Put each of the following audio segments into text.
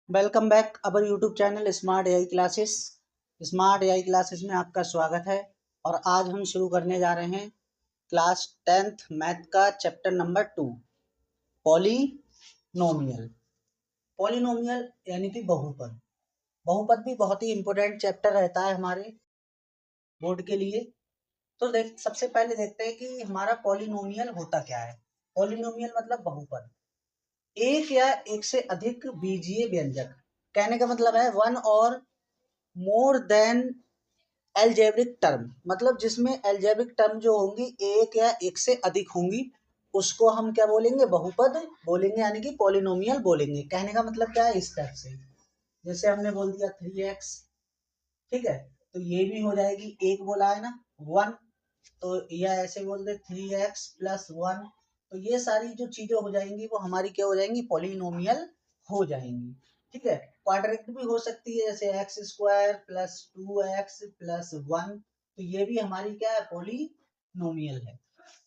Welcome back our YouTube channel smart AI classes. Smart AI classes में आपका स्वागत है। और आज हम शुरू करने जा रहे हैं क्लास 10th मैथ का चैप्टर नंबर 2, पॉलिनोमियल। पॉलिनोमियल यानी कि बहुपद। बहुपद भी बहुत ही इम्पोर्टेंट चैप्टर रहता है हमारे बोर्ड के लिए। तो सबसे पहले देखते हैं कि हमारा पॉलिनोमियल होता क्या है। पॉलिनोमियल मतलब बहुपद, एक या एक से अधिक बीजीय व्यंजक। कहने का मतलब है वन और मोर देन एल्जेब्रिक टर्म, मतलब जिसमें एल्जेब्रिक टर्म जो होंगी एक या एक से अधिक होंगी उसको हम क्या बोलेंगे, बहुपद बोलेंगे, यानी कि पॉलिनोमियल बोलेंगे। कहने का मतलब क्या है, इस टाइप से जैसे हमने बोल दिया 3x, ठीक है, तो ये भी हो जाएगी, एक बोला है ना 1, तो या ऐसे बोल दे 3x प्लस 1, तो ये सारी जो चीजें हो जाएंगी वो हमारी क्या हो जाएंगी, पॉलिनोमियल हो जाएंगी। ठीक है, क्वाड्रेटिक भी हो सकती है, जैसे x square plus 2x plus 1, तो ये भी हमारी क्या है, पॉलिनोमियल है।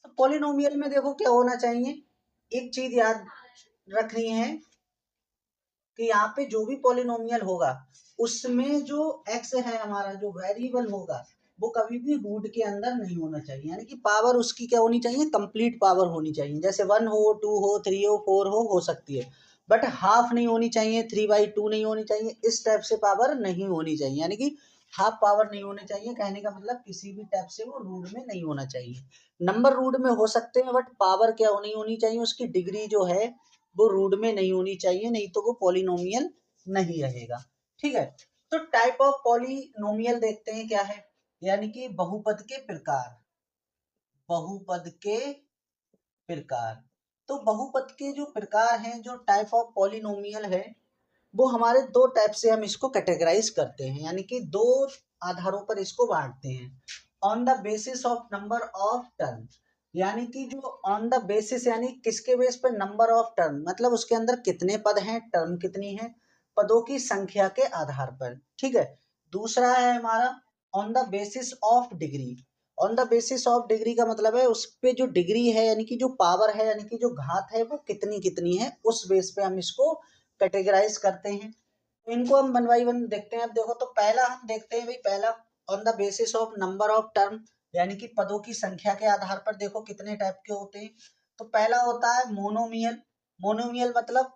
तो पॉलिनोमियल में देखो क्या होना चाहिए, एक चीज याद रखनी है कि यहाँ पे जो भी पॉलिनोमियल होगा उसमें जो x है हमारा, जो वेरिएबल होगा, वो कभी भी रूट के अंदर नहीं होना चाहिए, यानी कि पावर उसकी क्या होनी चाहिए, कंप्लीट पावर होनी चाहिए। जैसे 1 हो, 2 हो, 3 हो, 4 हो सकती है, बट हाफ नहीं होनी चाहिए, 3/2 नहीं होनी चाहिए, इस टाइप से पावर नहीं होनी चाहिए, यानी कि हाफ पावर नहीं होनी चाहिए। कहने का मतलब किसी भी टाइप से वो रूट में नहीं होना चाहिए। नंबर रूट में हो सकते हैं, बट पावर क्या नहीं होनी चाहिए, उसकी डिग्री जो है वो रूट में नहीं होनी चाहिए, नहीं तो वो पॉलिनोमियल नहीं रहेगा। ठीक है, तो टाइप ऑफ पॉलिनोमियल देखते हैं क्या है, यानी कि बहुपद के प्रकार। बहुपद के प्रकार, तो बहुपद के जो प्रकार हैं, जो टाइप ऑफ पॉलिनोमियल है, वो हमारे दो टाइप से हम इसको कैटेगराइज करते हैं, यानी कि दो आधारों पर इसको बांटते हैं। On the basis of number of term, यानी कि जो ऑन द बेसिस यानी किसके बेस पर, नंबर ऑफ टर्म, मतलब उसके अंदर कितने पद हैं, टर्म कितनी है, पदों की संख्या के आधार पर। ठीक है, दूसरा है हमारा on the basis of degree. On the basis of degree का मतलब है उस पे जो डिग्री है, यानी कि जो पावर है, यानी कि जो घात है, वो कितनी कितनी है, उस बेस पे हम इसको कैटेगराइज करते हैं। तो इनको हम वन बाई वन देखते हैं। अब देखो, तो पहला हम देखते हैं भाई, पहला on the basis of number of term, यानी कि पदों की संख्या के आधार पर देखो कितने टाइप के होते हैं। तो पहला होता है मोनोमियल। मोनोमियल मतलब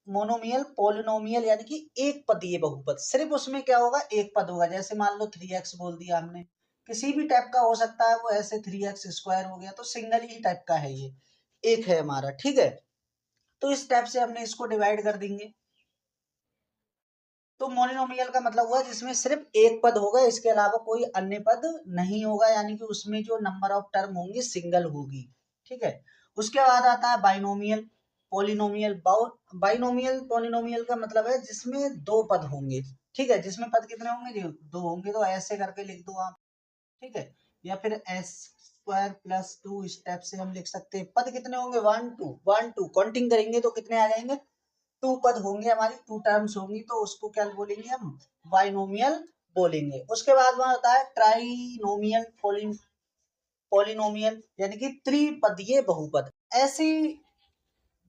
मोनोमियल पोलिनोमियल, यानी कि एक पदीय बहुपद, सिर्फ उसमें क्या होगा, एक पद होगा। जैसे मान लो 3x बोल दिया हमने, किसी भी टाइप का हो सकता है वो, ऐसे 3x स्क्वायर हो गया, तो सिंगल ही टाइप का है, ये एक है हमारा। ठीक है, तो इस टाइप से हमने इसको डिवाइड कर देंगे। तो मोनोमियल का मतलब हुआ जिसमें सिर्फ एक पद होगा, इसके अलावा कोई अन्य पद नहीं होगा, यानी कि उसमें जो नंबर ऑफ टर्म होंगी सिंगल होगी। ठीक है, उसके बाद आता है बाइनोमियल पॉलिनोमियल। बाइनोमियल पॉलिनोमियल का मतलब है जिसमें दो पद होंगे। ठीक है, जिसमें पद कितने होंगे, दो होंगे, तो ऐसे करके लिख दो आप। ठीक है, या फिर एस स्क्वायर प्लस 2, इस टाइप से हम लिख सकते हैं। पद कितने होंगे, 1 2 काउंटिंग करेंगे तो कितने आ जाएंगे, टू पद होंगे, हमारी टू टर्म्स होंगी, तो उसको क्या बोलेंगे हम, बाइनोमियल बोलेंगे। उसके बाद में होता है ट्राइनोमियल पॉलिनोमियल, यानी कि त्रिपदीय बहुपद। ऐसी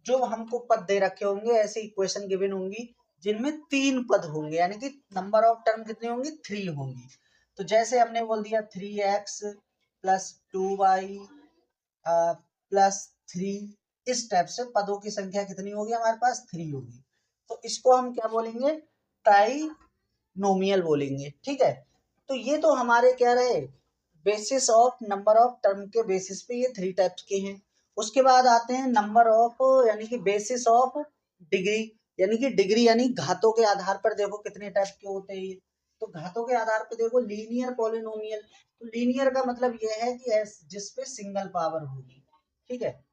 जो हमको पद दे रखे होंगे, ऐसी इक्वेशन गिवन होंगी जिनमें तीन पद होंगे, यानी कि नंबर ऑफ टर्म कितनी होंगी, 3 होंगी। तो जैसे हमने बोल दिया 3x प्लस 2y प्लस 3, इस टाइप से पदों की संख्या कितनी होगी हमारे पास, 3 होगी। तो इसको हम क्या बोलेंगे, ट्राइनोमियल बोलेंगे। ठीक है, तो ये तो हमारे क्या रहे, basis of number of term के बेसिस पे ये 3 टाइप्स के हैं। उसके बाद आते हैं नंबर ऑफ, यानी कि बेसिस ऑफ डिग्री, यानी कि डिग्री यानी घातों के आधार पर देखो कितने टाइप के होते हैं। तो घातों के आधार पर देखो लीनियर पॉलिनोमियल। तो लीनियर का मतलब यह है कि जिसपे सिंगल पावर होगी। ठीक है,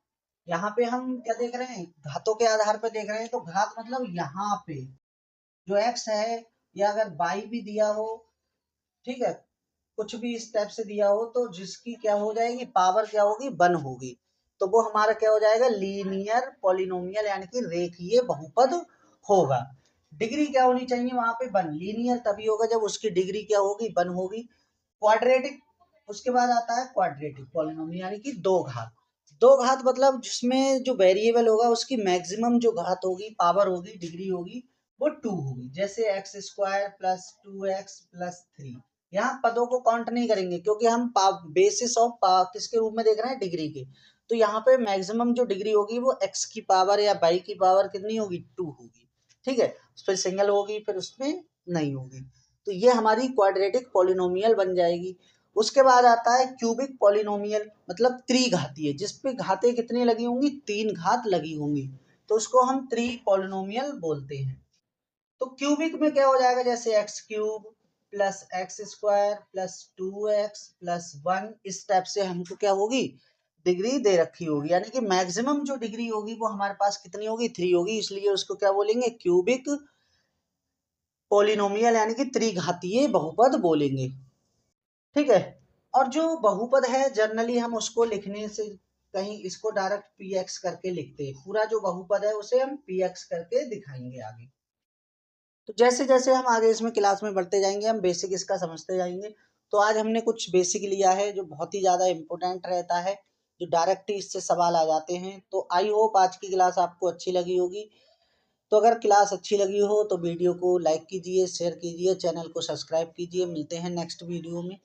यहाँ पे हम क्या देख रहे हैं, घातों के आधार पर देख रहे हैं, तो घात मतलब यहाँ पे जो x है, या अगर y भी दिया हो, ठीक है, कुछ भी इस टाइप से दिया हो, तो जिसकी क्या हो जाएगी, पावर क्या होगी, 1 होगी, तो वो हमारा क्या हो जाएगा, लीनियर पॉलिनोमियल, यानी कि रेखीय बहुपद होगा। डिग्री क्या होनी चाहिए वहां पे, 1। लीनियर तभी होगा जब उसकी डिग्री क्या होगी, 1 होगी। क्वाड्रेटिक, उसके बाद आता है क्वाड्रेटिक पॉलिनोमियल, यानी कि दो घात। दो घात मतलब जिसमें जो वेरिएबल होगा उसकी मैक्सिमम जो घात होगी, पावर होगी, डिग्री होगी, वो 2 होगी। जैसे x square plus 2x plus 3, यहाँ पदों को काउंट नहीं करेंगे क्योंकि हम बेसिस ऑफ किसके रूप में देख रहे हैं, डिग्री के। तो यहाँ पे मैक्सिमम जो डिग्री होगी वो x की पावर या y की पावर कितनी होगी, 2 होगी। ठीक है, फिर सिंगल होगी, फिर उसमें नहीं होगी। तो ये हमारी क्वाड्रेटिक पॉलिनोमियल बन जाएगी। उसके बाद आता है क्यूबिक पॉलिनोमियल, मतलब त्रिघातीय, जिसपे घातें कितनी लगी होंगी, 3 घात लगी होंगी, तो उसको हम त्रि पॉलिनोमियल बोलते हैं। तो क्यूबिक में क्या हो जाएगा, जैसे x cube plus x square plus 2x plus 1, इस टाइप से हमको क्या होगी, डिग्री दे रखी होगी, यानी कि मैक्सिमम जो डिग्री होगी वो हमारे पास कितनी होगी, 3 होगी, इसलिए उसको क्या बोलेंगे, क्यूबिक पॉलिनोमियल, यानी कि त्रिघातीय बहुपद बोलेंगे। ठीक है, और जो बहुपद है जनरली हम उसको लिखने से कहीं इसको डायरेक्ट px करके लिखते हैं, पूरा जो बहुपद है उसे हम px करके दिखाएंगे आगे। तो जैसे जैसे हम आगे इसमें क्लास में बढ़ते जाएंगे हम बेसिक इसका समझते जाएंगे। तो आज हमने कुछ बेसिक लिया है जो बहुत ही ज़्यादा इम्पोर्टेंट रहता है, जो डायरेक्ट ही इससे सवाल आ जाते हैं। तो आई होप आज की क्लास आपको अच्छी लगी होगी। तो अगर क्लास अच्छी लगी हो तो वीडियो को लाइक कीजिए, शेयर कीजिए, चैनल को सब्सक्राइब कीजिए। मिलते हैं नेक्स्ट वीडियो में।